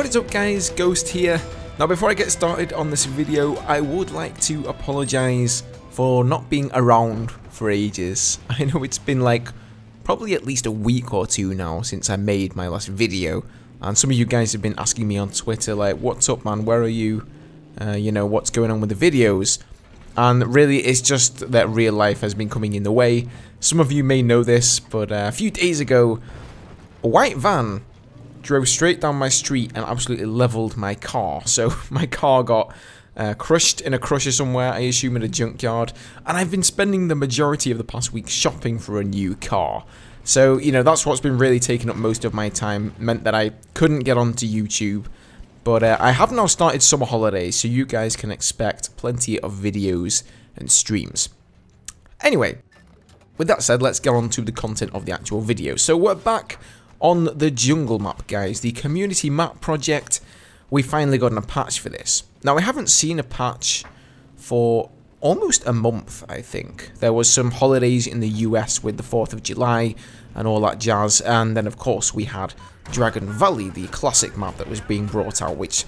What is up guys, Ghost here. Now before I get started on this video, I would like to apologise for not being around for ages. I know it's been like probably at least a week or two now since I made my last video, and some of you guys have been asking me on Twitter like, what's up man, where are you? You know, what's going on with the videos? And really it's just that real life has been coming in the way. Some of you may know this, but a few days ago, a white van drove straight down my street and absolutely leveled my car. So my car got crushed in a crusher somewhere, I assume at a junkyard, and I've been spending the majority of the past week shopping for a new car. So, you know, that's what's been really taking up most of my time, meant that I couldn't get onto YouTube. But I have now started summer holidays, so you guys can expect plenty of videos and streams. Anyway, with that said, let's get on to the content of the actual video. So we're back on the jungle map, guys, the community map project. We finally got a patch for this. Now, I haven't seen a patch for almost a month, I think. There was some holidays in the US with the 4th of July and all that jazz, and then of course we had Dragon Valley, the classic map that was being brought out, which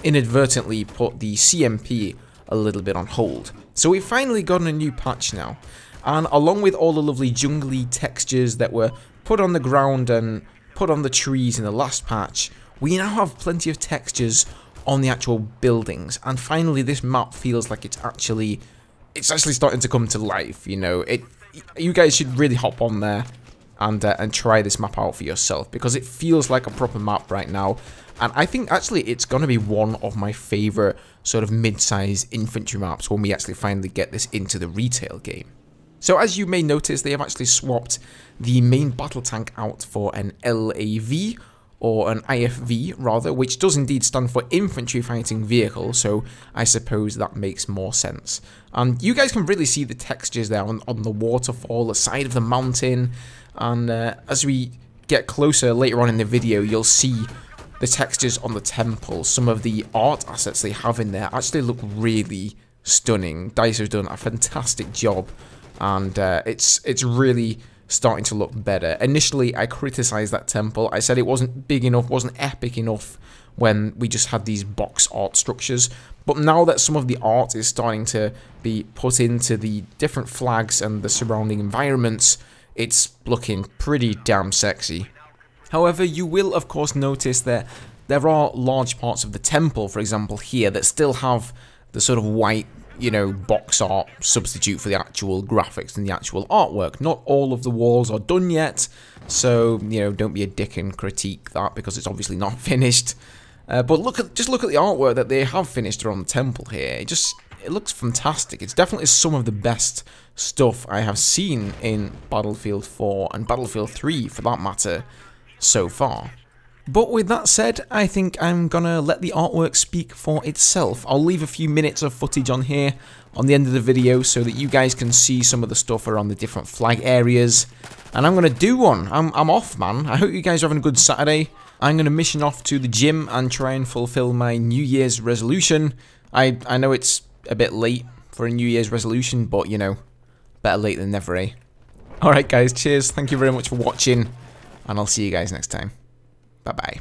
inadvertently put the CMP a little bit on hold. So we've finally gotten a new patch now, and along with all the lovely jungly textures that were put on the ground and put on the trees in the last patch, we now have plenty of textures on the actual buildings, and finally this map feels like it's actually starting to come to life. You know, you guys should really hop on there and try this map out for yourself, because it feels like a proper map right now, and I think actually it's going to be one of my favourite sort of mid-size infantry maps when we actually finally get this into the retail game. So as you may notice, they have actually swapped the main battle tank out for an LAV, or an IFV rather, which does indeed stand for infantry fighting vehicle, so I suppose that makes more sense. And you guys can really see the textures there on the waterfall, the side of the mountain, and as we get closer later on in the video, you'll see the textures on the temple. Some of the art assets they have in there actually look really stunning. DICE has done a fantastic job, and it's really starting to look better. Initially, I criticized that temple. I said it wasn't big enough, wasn't epic enough when we just had these box art structures. But now that some of the art is starting to be put into the different flags and the surrounding environments, it's looking pretty damn sexy. However, you will of course notice that there are large parts of the temple, for example here, that still have the sort of white, you know, box art substitute for the actual graphics and the actual artwork. Not all of the walls are done yet, so, you know, don't be a dick and critique that, because it's obviously not finished. But just look at the artwork that they have finished around the temple here. It looks fantastic. It's definitely some of the best stuff I have seen in Battlefield 4 and Battlefield 3 for that matter so far. But with that said, I think I'm gonna let the artwork speak for itself. I'll leave a few minutes of footage on here on the end of the video so that you guys can see some of the stuff around the different flag areas. And I'm gonna do one. I'm off, man. I hope you guys are having a good Saturday. I'm gonna mission off to the gym and try and fulfill my New Year's resolution. I know it's a bit late for a New Year's resolution, but you know, better late than never, eh? Alright guys, cheers. Thank you very much for watching, and I'll see you guys next time. Bye-bye.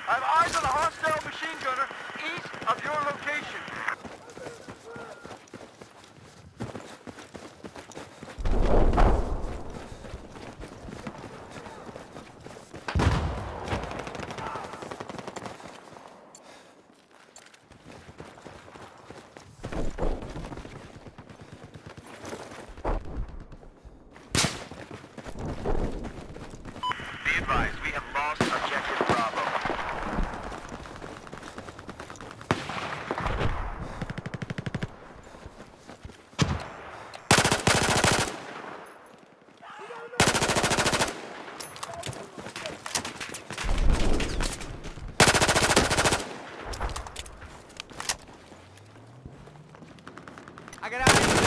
I have eyes on a hostile machine gunner east of your location. Be advised, we have lost objective Bravo. I got out.